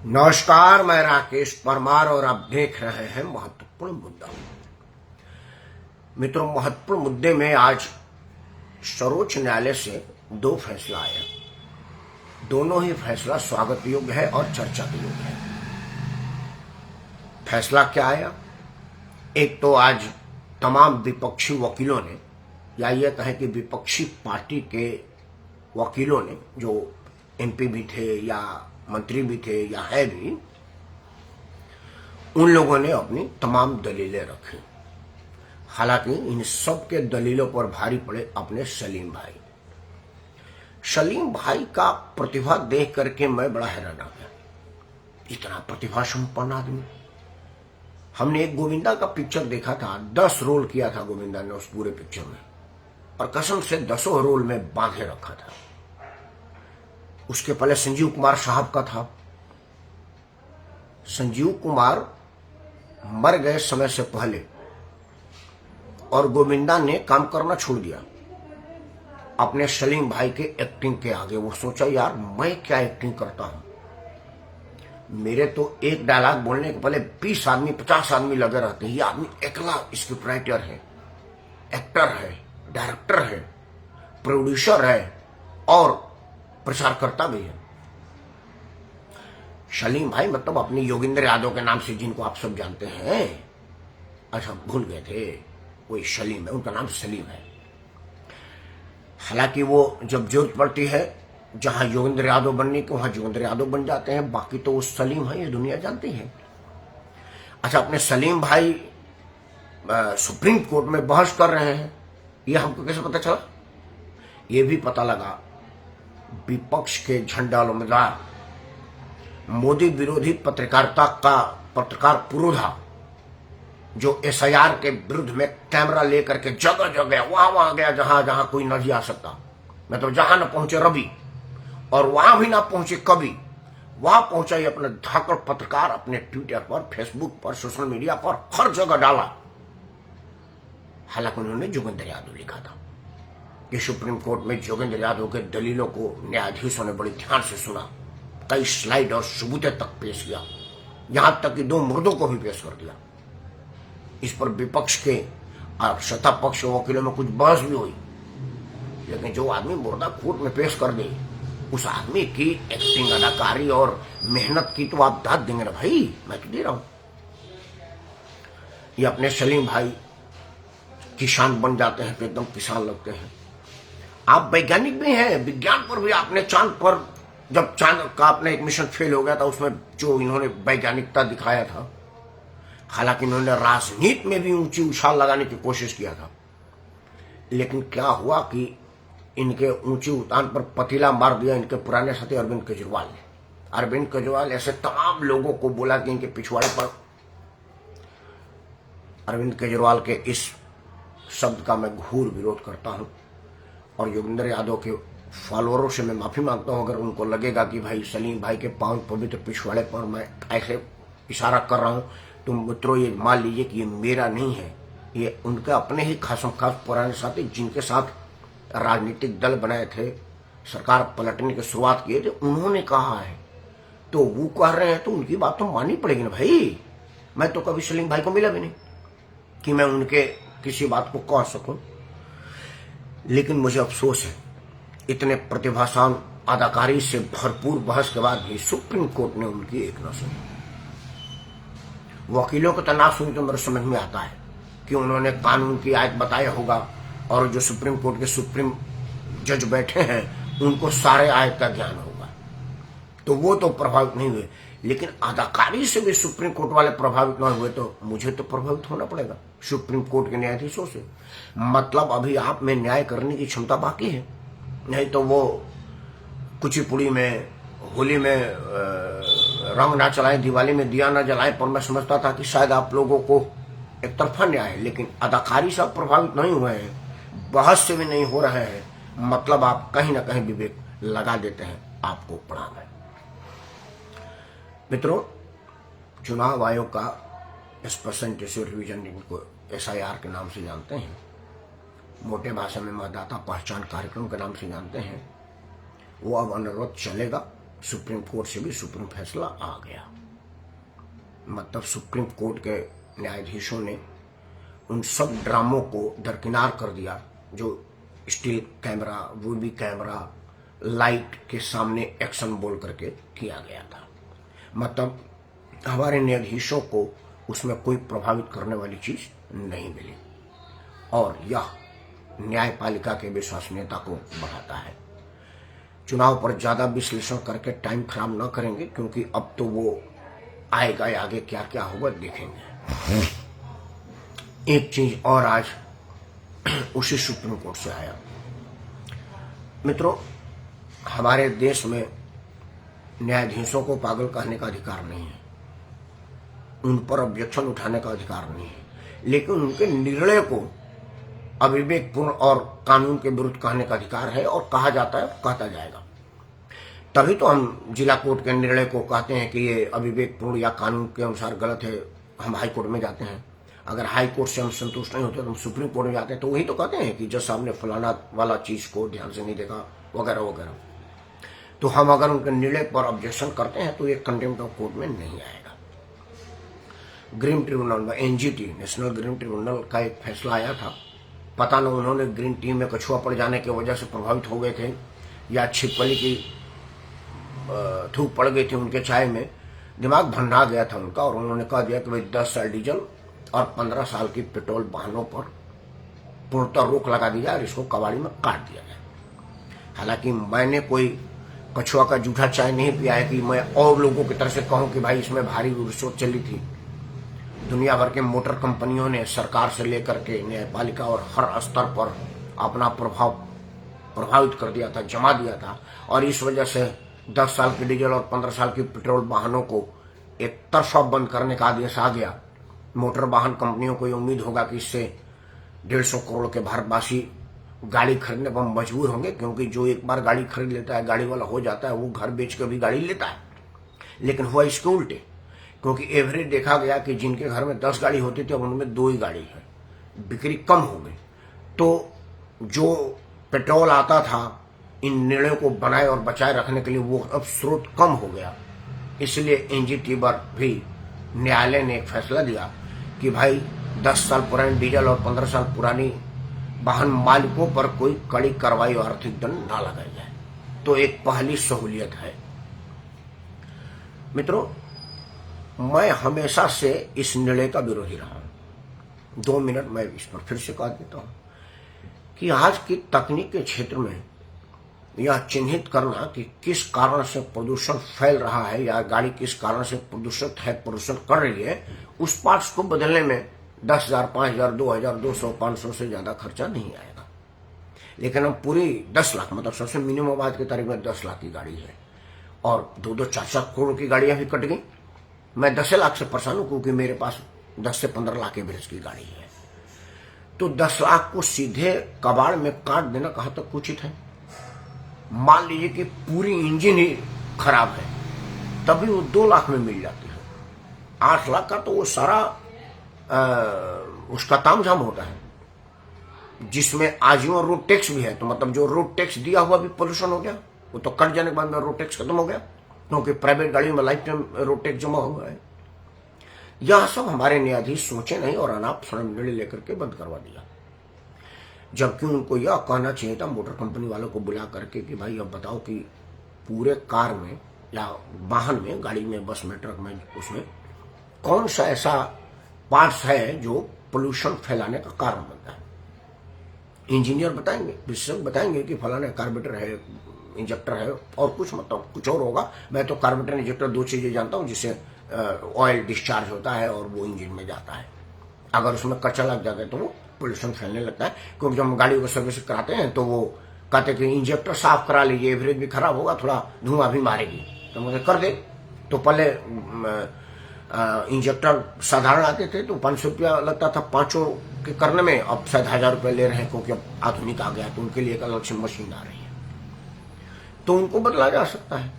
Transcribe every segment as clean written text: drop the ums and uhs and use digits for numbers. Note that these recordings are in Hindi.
नमस्कार, मैं राकेश परमार और आप देख रहे हैं महत्वपूर्ण मुद्दा। मित्रों, महत्वपूर्ण मुद्दे में आज सर्वोच्च न्यायालय से दो फैसला आया। दोनों ही फैसला स्वागत योग्य है और चर्चा के योग्य है। फैसला क्या आया? एक तो आज तमाम विपक्षी वकीलों ने, या ये कहें कि विपक्षी पार्टी के वकीलों ने, जो एमपी भी थे या मंत्री भी थे या है भी, उन लोगों ने अपनी तमाम दलीलें रखी। हालांकि इन सब के दलीलों पर भारी पड़े अपने सलीम भाई। सलीम भाई का प्रतिभा देख करके मैं बड़ा हैरान आ गया। इतना प्रतिभा संपन्न आदमी। हमने एक गोविंदा का पिक्चर देखा था, 10 रोल किया था गोविंदा ने उस पूरे पिक्चर में, और कसम से 10 रोल में बांधे रखा था। उसके पहले संजीव कुमार साहब का था। संजीव कुमार मर गए समय से पहले और गोविंदा ने काम करना छोड़ दिया अपने सलीम भाई के एक्टिंग के आगे। वो सोचा, यार मैं क्या एक्टिंग करता हूं, मेरे तो एक डायलॉग बोलने के पहले 20 आदमी 50 आदमी लगे रहते हैं। ये आदमी अकेला स्क्रिप्ट राइटर है, एक्टर है, डायरेक्टर है, प्रोड्यूसर है और प्रचारकर्ता भी है। सलीम भाई मतलब अपनी योगेंद्र यादव के नाम से, जिनको आप सब जानते हैं। अच्छा, भूल गए थे, वही सलीम है, उनका नाम सलीम है। हालांकि वो जब जरूरत पड़ती है जहां योगेंद्र यादव बनने के, वहां योगेंद्र यादव बन जाते हैं। बाकी तो वो सलीम है, ये दुनिया जानती है। अच्छा, अपने सलीम भाई सुप्रीम कोर्ट में बहस कर रहे हैं, ये हमको कैसे पता चला? ये भी पता लगा विपक्ष के झंडालुमदार मोदी विरोधी पत्रकारिता का पत्रकार पुरोधा, जो एसआईआर के विरुद्ध में कैमरा लेकर के जगह जगह वहां गया जहां जहां कोई नहीं आ सकता, मतलब जहां न पहुंचे रवि और वहां भी ना पहुंचे कवि, वहां पहुंचा ही अपने धाकड़ पत्रकार अपने ट्विटर पर, फेसबुक पर, सोशल मीडिया पर हर जगह डाला। हालांकि उन्होंने जोगेंद्र यादव लिखा था कि सुप्रीम कोर्ट में जोगेंद्र यादव के दलीलों को न्यायाधीशों ने बड़े ध्यान से सुना, कई स्लाइड और सबूतें तक पेश किया, यहां तक कि 2 मुर्दों को भी पेश कर दिया। इस पर विपक्ष के और सत्ता पक्ष के वकीलों में कुछ बहस भी हुई, लेकिन जो आदमी मुर्दा कोर्ट में पेश कर दे, उस आदमी की एक्टिंग, अदाकारी और मेहनत की तो आप दाद देंगे ना भाई, मैं तो दे रहा हूं। ये अपने सलीम भाई किसान बन जाते हैं तो एकदम किसान लगते हैं। आप वैज्ञानिक भी हैं, विज्ञान पर भी आपने चांद पर, जब चांद का अपना एक मिशन फेल हो गया था, उसमें जो इन्होंने वैज्ञानिकता दिखाया था। हालांकि इन्होंने राजनीति में भी ऊंची उछाल लगाने की कोशिश किया था, लेकिन क्या हुआ कि इनके ऊंची उतान पर पतीला मार दिया इनके पुराने साथी अरविंद केजरीवाल ने। अरविंद केजरीवाल ऐसे तमाम लोगों को बोला कि इनके पिछवाड़े पर। अरविंद केजरीवाल के इस शब्द का मैं घोर विरोध करता हूं और योगेंद्र यादव के फॉलोअरों से मैं माफी मांगता हूं अगर उनको लगेगा कि भाई सलीम भाई के पावन पवित्र पिछवाड़े पर मैं ऐसे इशारा कर रहा हूं। तो मित्रों, ये मान लीजिए कि ये मेरा नहीं है, ये उनके अपने ही खासम खास पुराने साथी, जिनके साथ राजनीतिक दल बनाए थे, सरकार पलटने की शुरुआत किए थे, उन्होंने कहा है। तो वो कह रहे हैं तो उनकी बात तो माननी पड़ेगी ना भाई। मैं तो कभी सलीम भाई को मिला भी नहीं कि मैं उनके किसी बात को कह सकूं, लेकिन मुझे अफसोस है, इतने प्रतिभाशान अदाकारी से भरपूर बहस के बाद भी सुप्रीम कोर्ट ने उनकी एक न सुनी। वकीलों को तो ना सुनी तो मेरे समझ में आता है कि उन्होंने कानून की आयत बताया होगा, और जो सुप्रीम कोर्ट के सुप्रीम जज बैठे हैं उनको सारे आयत का ज्ञान होगा, तो वो तो प्रभावित नहीं हुए। लेकिन अदाकारी से भी सुप्रीम कोर्ट वाले प्रभावित न हुए तो मुझे तो प्रभावित होना पड़ेगा सुप्रीम कोर्ट के न्यायाधीशों से। मतलब अभी आप में न्याय करने की क्षमता बाकी है। नहीं तो वो कुचिपुड़ी में, होली में रंग ना चलाएं, दिवाली में दिया ना जलाएं, पर मैं समझता था कि शायद आप लोगों को एक तरफा न्याय है। लेकिन अदाकारी से आप प्रभावित नहीं हुए हैं, बहस से भी नहीं हो रहे हैं, मतलब आप कहीं ना कहीं विवेक लगा देते हैं। आपको प्रणाम है। मित्रों, चुनाव आयोग का स्पेशल इंटेंसिव रिवीजन, जिनको एसआईआर के नाम से जानते हैं, मोटे भाषा में मतदाता पहचान कार्यक्रम के नाम से जानते हैं, वो अब अनवरत चलेगा। सुप्रीम कोर्ट से भी सुप्रीम फैसला आ गया। मतलब सुप्रीम कोर्ट के न्यायाधीशों ने उन सब ड्रामों को दरकिनार कर दिया जो still camera, movie camera, light के सामने एक्शन बोल करके किया गया था। मतलब हमारे न्यायाधीशों को उसमें कोई प्रभावित करने वाली चीज नहीं मिली और यह न्यायपालिका के विश्वसनीयता को बढ़ाता है। चुनाव पर ज्यादा विश्लेषण करके टाइम खराब न करेंगे, क्योंकि अब तो वो आएगा, आगे क्या क्या होगा देखेंगे। एक चीज और आज उसी सुप्रीम कोर्ट से आया। मित्रों, हमारे देश में न्यायाधीशों को पागल कहने का अधिकार नहीं है, उन पर ऑब्जेक्शन उठाने का अधिकार नहीं है, लेकिन उनके निर्णय को अविवेकपूर्ण और कानून के विरुद्ध कहने का अधिकार है और कहा जाता है, कहता जाएगा। तभी तो हम जिला कोर्ट के निर्णय को कहते हैं कि ये अविवेकपूर्ण या कानून के अनुसार गलत है, हम हाई कोर्ट में जाते हैं। अगर हाई कोर्ट से हम संतुष्ट नहीं होते तो हम सुप्रीम कोर्ट में जाते हैं, तो वही तो कहते हैं कि जज साहब ने फलाना वाला चीज को ध्यान से नहीं देखा वगैरह वगैरह। तो हम अगर उनके निर्णय पर ऑब्जेक्शन करते हैं तो ये कंटेम्प्ट ऑफ कोर्ट में नहीं आएगा। ग्रीन ट्रिब्यूनल में एनजीटी, नेशनल ग्रीन ट्रिब्यूनल का एक फैसला आया था। पता न उन्होंने ग्रीन टी में कछुआ पड़ जाने की वजह से प्रभावित हो गए थे या छिपकली की थूक पड़ गई थी उनके चाय में, दिमाग भंडा गया था उनका, और उन्होंने कह दिया कि भाई 10 साल डीजल और 15 साल की पेट्रोल वाहनों पर पूर्णतः रोक लगा दी जाए और इसको कबाड़ी में काट दिया जाए। हालांकि मैंने कोई कछुआ का जूठा चाय नहीं पिया है कि मैं और लोगों की तरह से कहूं कि भाई इसमें भारी रिश्वत चली थी। दुनिया भर के मोटर कंपनियों ने सरकार से लेकर के न्यायपालिका और हर स्तर पर अपना प्रभाव प्रभावित कर दिया था, जमा दिया था, और इस वजह से 10 साल की डीजल और 15 साल की पेट्रोल वाहनों को एक तरफा बंद करने का आदेश आ गया। मोटर वाहन कंपनियों को ये उम्मीद होगा कि इससे 150 करोड़ के भारतवासी गाड़ी खरीदने पर मजबूर होंगे, क्योंकि जो एक बार गाड़ी खरीद लेता है, गाड़ी वाला हो जाता है, वो घर बेच कर भी गाड़ी लेता है। लेकिन हुआ इसके उल्टे, क्योंकि एवरेज देखा गया कि जिनके घर में 10 गाड़ी होती थी अब उनमें 2 ही गाड़ी है, बिक्री कम हो गई। तो जो पेट्रोल आता था इन निर्णयों को बनाए और बचाए रखने के लिए, वो अब स्रोत कम हो गया। इसलिए एनजीटी पर भी न्यायालय ने एक फैसला दिया कि भाई 10 साल पुरानी डीजल और 15 साल पुरानी वाहन मालिकों पर कोई कड़ी कार्रवाई और आर्थिक दंड ना लगाया जाए। तो एक पहली सहूलियत है। मित्रों, मैं हमेशा से इस निर्णय का विरोधी रहा हूं। 2 मिनट मैं इस पर फिर से कह देता हूं कि आज की तकनीक के क्षेत्र में यह चिन्हित करना कि किस कारण से प्रदूषण फैल रहा है या गाड़ी किस कारण से प्रदूषित है, प्रदूषण कर रही है, उस पार्ट्स को बदलने में 10,000, 5,000, 2,000, 200, 500 से ज्यादा खर्चा नहीं आएगा। लेकिन हम पूरी 10 लाख, मतलब सबसे मिनिमम आज की तारीख में 10 लाख की गाड़ी है और 2-2, 4-4 करोड़ की गाड़ियां भी कट गई। मैं 10 लाख से परेशान हूं, क्योंकि मेरे पास 10 से 15 लाख एवरेज की गाड़ी है। तो 10 लाख को सीधे कबाड़ में काट देना कहां तक उचित है? मान लीजिए कि पूरी इंजन ही खराब है, तभी वो 2 लाख में मिल जाती है। 8 लाख का तो वो सारा उसका तामझाम होता है, जिसमें आजीवन रोड टैक्स भी है। तो मतलब जो रोड टैक्स दिया हुआ भी पोल्यूशन हो गया, वो तो कट जाने के बाद में रोड टैक्स खत्म हो गया, क्योंकि प्राइवेट गाड़ियों में लाइफ टाइम रोड टैक्स जमा हुआ है। यह सब हमारे न्यायाधीश सोचे नहीं और अनाप शनाप निर्णय लेकर के बंद करवा दिया। जबकि उनको यह कहना चाहिए था मोटर कंपनी वालों को बुला करके कि भाई अब बताओ कि पूरे कार में या वाहन में, गाड़ी में, बस में, ट्रक में, उसमें कौन सा ऐसा पार्ट्स है जो पोल्यूशन फैलाने का कारण बनता है। इंजीनियर बताएंगे, विशेषज्ञ बताएंगे कि फलाना कार्बोरेटर है, इंजेक्टर है, और कुछ मतलब कुछ और होगा। मैं तो कार्बोरेटर, इंजेक्टर 2 चीजें जानता हूं जिससे ऑयल डिस्चार्ज होता है और वो इंजन में जाता है। अगर उसमें कचरा लग जाता है तो वो पोल्यूशन फैलने लगता है। क्योंकि जब हम गाड़ी को सर्विस कराते हैं तो वो कहते हैं कि इंजेक्टर साफ करा लीजिए, एवरेज भी खराब होगा, थोड़ा धुआं भी मारेगी। तो मुझे कर दे। तो पहले इंजेक्टर साधारण आते थे तो 500 रुपया लगता था 5 के करने में, अब शायद 1000 रुपये ले रहे हैं, क्योंकि अब आधुनिक आ गया तो उनके लिए एक अलग से मशीन आ रही है। तो उनको बदला जा सकता है।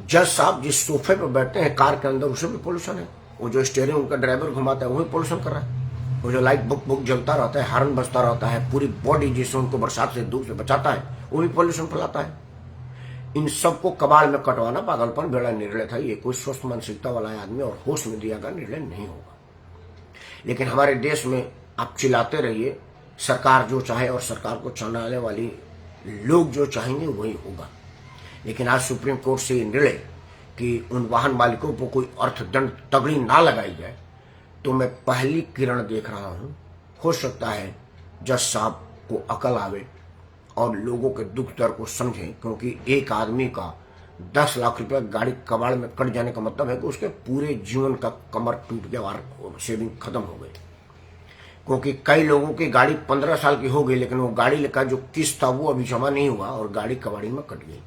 जज साहब जिस सोफे पर बैठते हैं कार के अंदर, उसमें भी पोल्यूशन है। वो जो स्टीयरिंग उनका ड्राइवर घुमाता है वही पोल्यूशन कर रहा है। वो जो लाइट बुक बुक जलता रहता है, हॉर्न बजता रहता है, पूरी बॉडी जिससे उनको बरसात से धूप से बचाता है, वो भी पोल्यूशन फैलाता है। इन सबको कबाड़ में कटवाना पागलपन बड़ा निर्णय था। ये कोई स्वस्थ मानसिकता वाला आदमी और होश में दिया गया निर्णय नहीं होगा। लेकिन हमारे देश में आप चिल्लाते रहिए, सरकार जो चाहे और सरकार को चलाने वाली लोग जो चाहेंगे वही होगा। लेकिन आज सुप्रीम कोर्ट से ये निर्णय कि उन वाहन मालिकों को कोई अर्थदंड तगड़ी ना लगाई जाए, तो मैं पहली किरण देख रहा हूं। हो सकता है जज साहब को अकल आवे और लोगों के दुख दर्द को समझें, क्योंकि एक आदमी का 10 लाख रुपए गाड़ी कबाड़ में कट जाने का मतलब है कि उसके पूरे जीवन का कमर टूट गया और सेविंग खत्म हो गई। क्योंकि कई लोगों की गाड़ी 15 साल की हो गई, लेकिन वो गाड़ी का जो किस्त था वो अभी जमा नहीं हुआ और गाड़ी कबाड़ी में कट गई।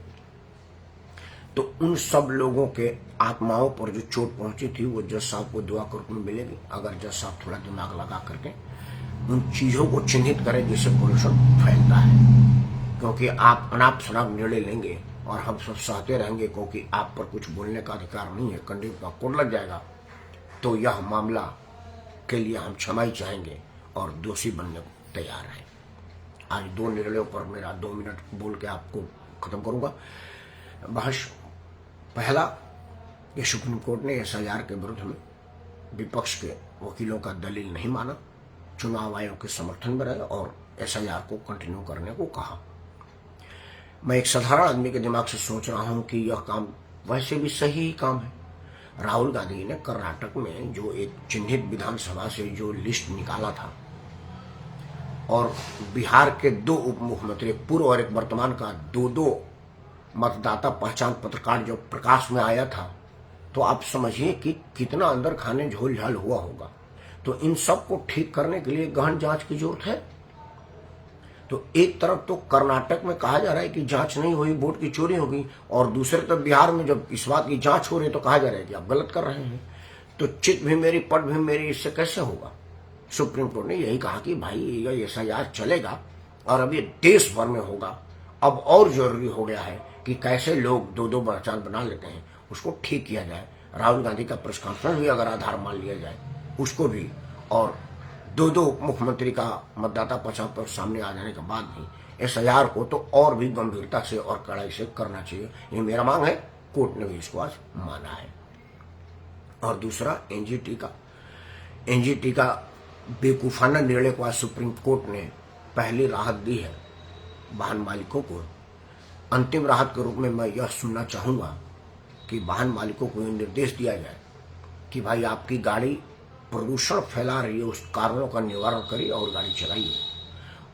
तो उन सब लोगों के आत्माओं पर जो चोट पहुंची थी वो जज साहब को दुआ के रूप में मिलेगी, अगर जज साहब थोड़ा दिमाग लगा करके उन चीजों को चिन्हित करें जिससे पोल्यूशन फैलता है। क्योंकि आप अनाप शनाप निर्णय लेंगे और हम सब सहते रहेंगे, क्योंकि आप पर कुछ बोलने का अधिकार नहीं है, कंडे का कोड लग जाएगा, तो यह मामला के लिए हम क्षमा चाहेंगे और दोषी बनने को तैयार हैं। आज 2 निर्णयों पर मेरा 2 मिनट बोल के आपको खत्म करूंगा। बहस पहला, ये सुप्रीम कोर्ट ने SIR के विरुद्ध में विपक्ष के वकीलों का दलील नहीं माना, चुनाव आयोग के समर्थन में रहे और SIR को कंटिन्यू करने को कहा। मैं एक साधारण आदमी के दिमाग से सोच रहा हूं कि यह काम वैसे भी सही काम है। राहुल गांधी ने कर्नाटक में जो एक चिन्हित विधानसभा से जो लिस्ट निकाला था और बिहार के 2 उप मुख्यमंत्री, पूर्व और एक वर्तमान का 2-2 मतदाता पहचान पत्र कार्ड जो प्रकाश में आया था, तो आप समझिए कि कितना अंदर खाने झोल झाल हुआ होगा। तो इन सब को ठीक करने के लिए गहन जांच की जरूरत है। तो एक तरफ तो कर्नाटक में कहा जा रहा है कि जांच नहीं हुई, वोट की चोरी होगी, और दूसरे तरफ बिहार में जब इस बात की जांच हो रही है तो कहा जा रहा है कि आप गलत कर रहे हैं। तो चित भी मेरी पट भी मेरी, इससे कैसे होगा। सुप्रीम कोर्ट ने यही कहा कि भाई ये SIR चलेगा और अब ये देश भर में होगा। अब और जरूरी हो गया है कि कैसे लोग 2-2 पहचान बना लेते हैं, उसको ठीक किया जाए। राहुल गांधी का प्रेस कॉन्फ्रेंस भी अगर आधार मान लिया जाए उसको भी, और 2-2 मुख्यमंत्री का मतदाता पहचान पर सामने आ जाने के बाद भी SIR को तो और भी गंभीरता से और कड़ाई से करना चाहिए। ये मेरा मांग है, कोर्ट ने भी इसको आज माना है। और दूसरा, एनजीटी का बेवकूफाना निर्णय को आज सुप्रीम कोर्ट ने पहली राहत दी है वाहन मालिकों को। अंतिम राहत के रूप में मैं यह सुनना चाहूंगा कि वाहन मालिकों को यह निर्देश दिया जाए कि भाई आपकी गाड़ी प्रदूषण फैला रही है, उस कारणों का निवारण करिए और गाड़ी चलाइए।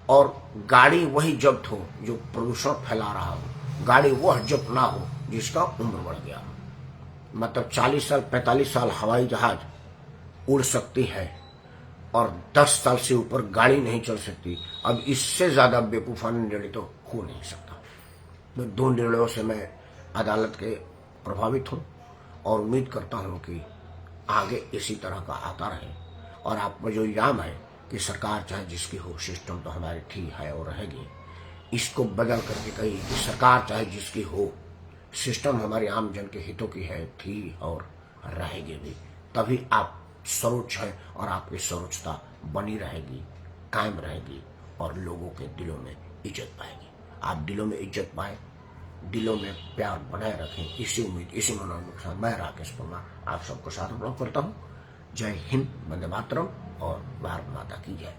और गाड़ी वही जब्त हो जो प्रदूषण फैला रहा हो, गाड़ी वह जब्त ना हो जिसका उम्र बढ़ गया हो। मतलब 40 साल 45 साल हवाई जहाज उड़ सकती है और 10 साल से ऊपर गाड़ी नहीं चल सकती। अब इससे ज्यादा बेवकूफाना निर्णय तो हो नहीं सकता। तो 2 निर्णयों से मैं अदालत के प्रभावित हूं और उम्मीद करता हूं कि आगे इसी तरह का आता रहे। और आप पर जो इल्जाम है कि सरकार चाहे जिसकी हो, सिस्टम तो हमारी ठीक है और रहेगी, इसको बदल करके कही कि सरकार चाहे जिसकी हो, सिस्टम हमारे आम जन के हितों की है, थी और रहेगी भी। तभी आप सर्वोच्च है और आपकी सर्वोच्चता बनी रहेगी, कायम रहेगी और लोगों के दिलों में इज्जत पाएगी। आप दिलों में इज्जत पाए, दिलों में प्यार बनाए रखें, इसी उम्मीद, इसी मनोरंजन के साथ मैं राकेश परमार आप सबको साथ प्रणाम करता हूँ। जय हिंद, वंदे मातरम और भारत माता की जय।